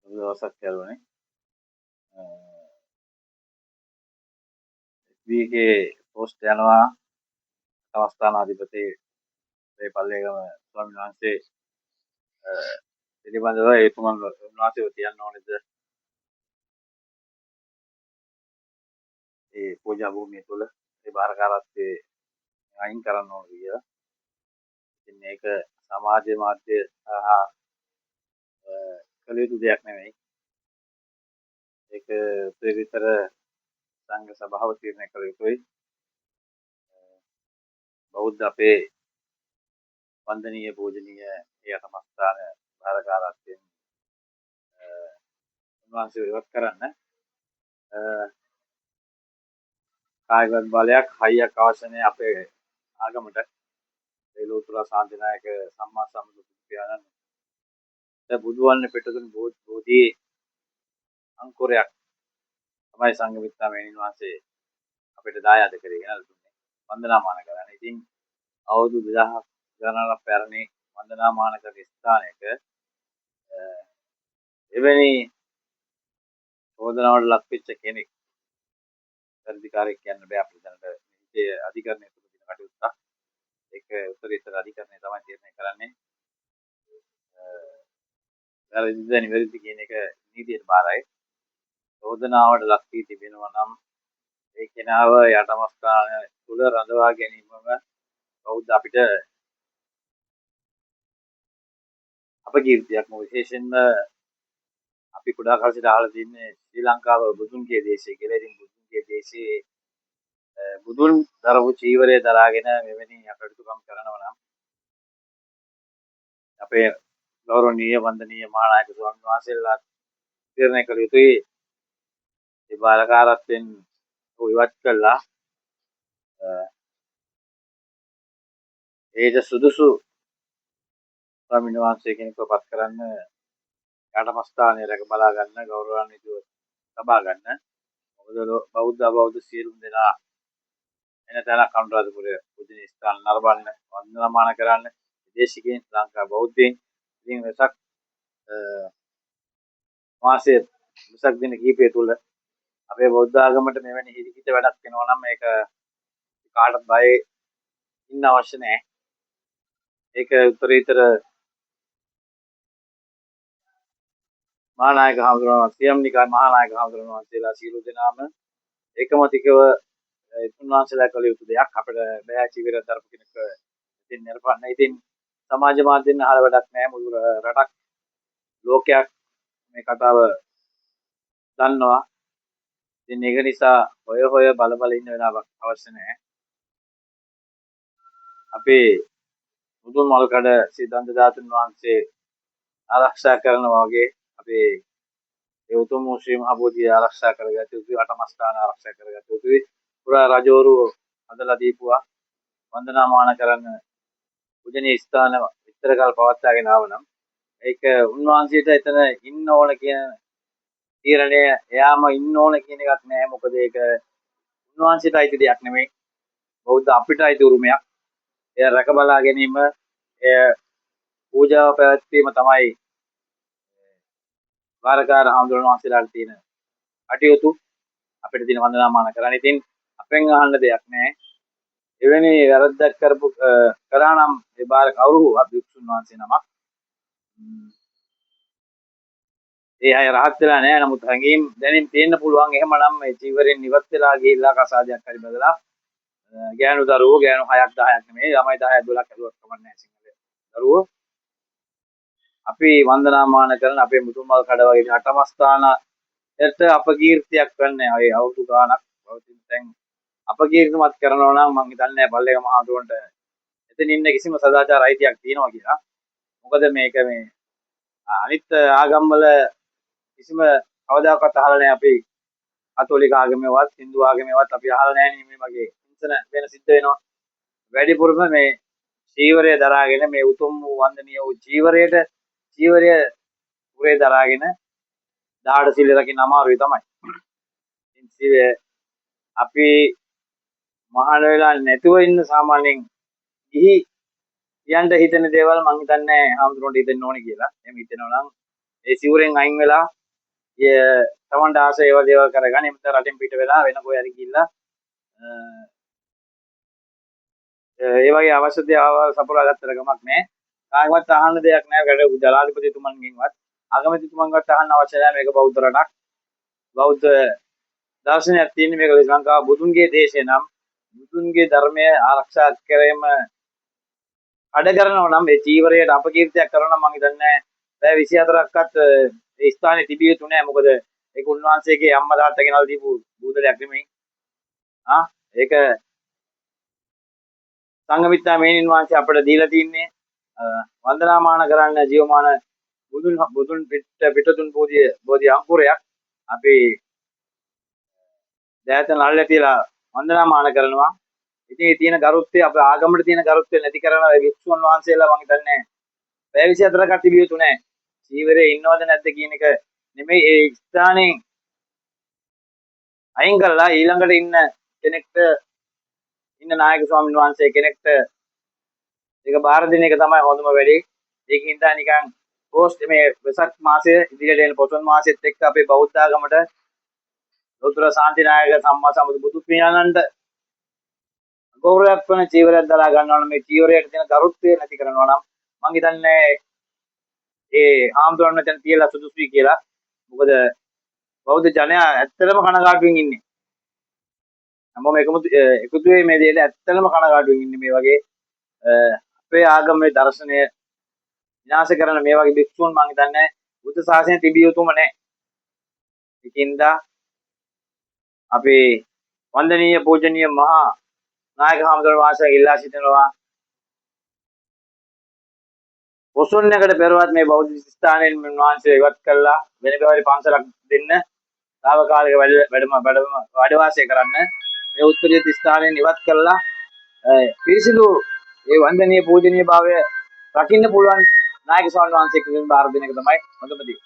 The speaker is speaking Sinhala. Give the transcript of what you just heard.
දවසක් කරුණේ FB පෝස්ට් යනවා අවස්ථානාධිපති මේ පල්ලේගම ස්වාමීන් වහන්සේ පිළිබඳව ඒතුමන් උන්වහන්සේ කියන්න ඕනේද ඒ පූජා භූමිය තුළ ඒ බාරකාරත්වයේ අයින් කරන්න ඕන කියලා. ඉතින් මේක සමාජ මාධ්‍ය සහ කළ යුතු දෙයක් නෙමෙයි. ඒක උත්තරීතර සංඝ සභාව තීරණය කළ යුතුයි. බෞද්ධ අපේ වන්දනීය පූජනීය යටමස්ථාන බාරකාරත්වයෙන් උන්වහන්සේ ඉවත් කරන්න කායික බලයක් හයියක් අවශ්‍ය නැහැ අපේ ආගමට. ඒ ලෝතර ශාන්තිනායක සම්මා සම්බුදු පියාණන් බුදුවන්නේ පිටුතුන් බෝධි අංකුරයක් තමයි සංඝමිත්තා මෙහෙණින් වහන්සේ අපිට දායාද කරගෙන දුන්නේ. වන්දනාමාන කරන්නේ. ඉතින් අවුරුදු 2000ක් ගණනක් පැරණි වන්දනාමාන කරන ස්ථානයක එවැනි චෝදනාවට ලක්වෙච්ච කෙනෙක් අධිකාරියෙක් කියන්න බෑ අපිට දැනට. මේ අධිකරණය තුළ දින කටයුත්තක්. ඒක උත්තරීතර අධිකරණය තමයි තීරණය කරන්නේ. වැරදිද නිවැරදි කියන එක නීතියට බාරයි. චෝදනාවට ලක් වී තිබෙනවා නම් ඒ කෙනාව යටමස්ථාන තුළ රඳවා ගැනීමම බෞද්ධ අපිට අපකීර්තියක්ම. විශේෂයෙන්ම අපි කුඩා කාලේ සිට අහලා තින්නේ ශ්‍රී ලංකාව බුදුන්ගේ දේශය කියලා. ඉතින් බුදුන්ගේ දේශයේ බුදුන් දරපු චීවරය දරාගෙන මෙවැනි අපටුකම් කරනවා නම් අපේ ගෞරවනීය වන්දනීය මහානායක ස්වාමීන් වහන්සේලා තීරණය කළ යුතුයි. ඒ බාරකාරත්වයෙන් ඉවත් කළා ඒද සුදුසු ස්වාමීන් වහන්සේ කෙනෙක්ව පත් කරන්න යටමස්ථානයේ රැක බලා ගන්න ගෞරවාන්විතව ලබා ගන්න. මොකද බෞද්ධ අබෞද්ධ සියලුම දෙනා එන තැනක් අනුරාධපුර පූජනීය ස්ථාන නරඹන්න වන්දනාමාන කරන්න විදේශිකයන් ලංකා බෞද්ධයන්. ඉතින් වෙසක් මාසයේ වෙසක් දින කිහිපය තුල අපේ බෞද්ධ ආගමට මෙවැනි හිරිකිත වැඩක් වෙනවා නම් මේක කාටවත් බය ඉන්න අවශ්‍ය නැහැ. ඒක උත්තරීතර මහානායක හඳුනන සියම්නිකා මහානායක හඳුනන වහන්සේලා සියලු දෙනාම ඒකමතිකව උන්වහන්සේලා කළ යුතු දෙයක්. අපිට බෑ චීවර දරපු කෙනෙක් ඉතින් නිර්පන්න. ඉතින් සමාජ මාධ්‍යෙන් අහල වැඩක් නැහැ. මුළු රටක් ලෝකයක් මේ කතාව දන්නවා. ඉතින් ඒක නිසා හොය බල ඉන්න වෙලාවක් අවශ්‍ය නැහැ. අපේ මුදුන් මල්කඩ සිද්ධාන්ත ධාතුන් වහන්සේ ආරක්ෂා කරනවා වගේ අපේ ඒ උතුම් ශ්‍රී මහා බෝධිය ආරක්ෂා කරගත යුතුයි. අටමස්ථාන ආරක්ෂා කරගත යුතුයි. පුරා රජවරු හදලා දීපුවා වන්දනාමාන කරන්න පූජනීය ස්ථාන විතර කල් පවත්වාගෙන ආවනම් ඒක උන්වහන්සේට එතන ඉන්න ඕන කියන තීරණය එයාම ඉන්න ඕන කියන එකක් නෑ. මොකද ඒක උන්වහන්සේට අයිති දෙයක් නෙමෙයි. බෞද්ධ අපිට අයිති උරුමයක්. එය රැක බලා ගැනීම එය පූජාව පැවැත්වීම තමයි වාරකාර හඳුනන වහන්සේලාට තියෙන කටයුතු. අපිට තියෙන වන්දනාමාන කරන්න. ඉතින් අපෙන් අහන්න දෙයක් නැහැ. එවැනි වැරද්දක් කරපු කරා නම් ඒ බාර කවුරු අභික්ෂුන් වහන්සේ නමක් ඒ අය රහත් වෙලා නැහැ. නමුත් හැංගීම් දැනීම් තියෙන්න පුළුවන්. එහෙමනම් මේ චීවරෙන් ඉවත් වෙලා ගිහිල්ලා කසාදයක් හරි බදලා ගෑනු දරුවෝ ගෑනු 6ක් 10ක් නෙමෙයි ළමයි 10ක් 12ක් ඇදුවක් කමන්නේ නැහැ. සිංහල දරුවෝ අපි වන්දනාමාන කරන අපේ මුතුන්මල් කඩ වගේ අටමස්ථානයට අපකීර්තියක් කරන්නේ අය අවුරුදු ගාණක් පවතින දැන් අපකීර්තිමත් කරනවා නම් මම හිතන්නේ පල්ලේක මහතුරුන්ට එතන ඉන්න කිසිම සදාචාර අයිතියක් තියෙනවා කියලා. මොකද මේක මේ අනිත් ආගම් වල කිසිම කවදාකවත් අහලා නැහැ. අපි කතෝලික ආගමේවත් හින්දු ආගමේවත් අපි අහලා නැහැ මේ වගේ හිංසන වෙන සිද්ධ වෙනවා. වැඩිපුරම මේ චීවරය දරාගෙන මේ උතුම් වූ වන්දනීය වූ චීවරය උරේ දරාගෙන දාඩ සිල් රකින්න අමාරුයි තමයි. ඉතින් අපි මහාන වෙලා නැතුව ඉන්න සාමාන්‍යයෙන් ගිහි කියන්න හිතෙන දේවල් මම හිතන්නේ හාමුදුරුවන්ට හිතෙන්න ඕනේ කියලා. එහෙම හිතෙනවා නම් ඒ සිවුරෙන් අයින් වෙලා තමන්ට ආස ඒවා දේවල් කරගන්න. එමුත රටෙන් පිට වෙලා වෙන කොහේ හරි ගිහිල්ලා ඒ වගේ අවශ්‍ය දේවල් සපුරා ගත්තට කමක් නැහැ. කාගවත් අහන්න දෙයක් නැහැ. ජනාධිපතිතුමන්ගෙන්වත් අගමැතිතුමන්ගෙන්වත් අහන්න අවශ්‍ය නැහැ. මේක බෞද්ධ රටක්. බෞද්ධ දර්ශනයක් තියෙන මේක ශ්‍රී ලංකාව බුදුන්ගේ දේශය නම් බුදුන්ගේ ධර්මය ආරක්ෂා කිරීම අඩ කරනවා නම් ඒ චීවරයට අපකීර්තියක් කරනවා නම් මම හිතන්නේ පැය 24ක්වත් ඒ ස්ථානේ තිබිය යුතු නැහැ. මොකද ඒක උන්වහන්සේගේ අම්මා තාත්තා ගෙනල්ලා දීපු බූදලයක් නෙමෙයි. ඒක සංඝමිත්තා මේනින් වහන්සේ අපිට දීලා තින්නේ වන්දනාමාන කරන්න ජීවමාන බුදුන් පිටතුන් බෝධි අංකුරයක් අපි දැයත නල්ල තියලා වන්දනාමාන කරනවා. ඉතින් ඒ තියෙන ගරුත්වය අපේ ආගමට තියෙන ගරුත්වය නැති කරන ඒ වික්ෂුන් වහන්සේලා මම හිතන්නේ පැය 24ක් තිබිය යුතු නැහැ. ජීවරේ ඉන්නවද නැද්ද කියන එක නෙමෙයි ඒ ස්ථානෙන් අයින් කරලා ඊළඟට ඉන්න කෙනෙක්ට ඉන්න නායක ස්වාමීන් වහන්සේ කෙනෙක්ට ඒක බාර දෙන එක තමයි හොඳම වැඩේ. ඒකින්ද නිකන් පෝස්ට් මේ වෙසක් මාසයේ ඉදිරියට එන පොසොන් මාසෙත් එක්ක අපේ බෞද්ධ ආගමට ලෝතර ශාන්තිනායක සම්මා සම්බුදු බුදු පියාණන්ට ගෞරවයක් වෙන චීවරයක් දරා ගන්නවා නම් මේ චීවරයට තියෙන ගරුත්වය නැති කරනවා නම් මම හිතන්නේ ඒ ආම්තුරන් මෙතන තියලා සුදුසුයි කියලා. මොකද බෞද්ධ ජනයා ඇත්තටම කනගාටුවෙන් ඉන්නේ. හැමෝම එකතු වෙයි මේ දෙයට ඇත්තටම කනගාටුවෙන් ඉන්නේ මේ වගේ අපේ ආගමේ දර්ශනය විනාශ කරන මේ වගේ භික්ෂුන් මම හිතන්නේ බුද්ධ ශාසනය තිබිය යුතුම නැහැ. ඒකින්ද අපේ වන්දනීය පූජනීය මහා නායක හාමුදුරුවෝ වාසය ඉල්ලා සිටිනවා පොසොන්නකට පෙරවත් මේ බෞද්ධ ස්ථානයෙන් වහන්සේ ඉවත් කළා වෙන බවරි පන්සලක් දෙන්න తాවකාලික වැඩ වාසය කරන්න මේ උත්තරීය ස්ථානයෙන් ඉවත් කළා පිරිසිදු ඒ වන්දනීය පූජනීය භාවය රකින්න පුළුවන් නායක ස්වාමීන් වහන්සේ කෙනෙක් බාර දෙන එක තමයි හොඳම දේ.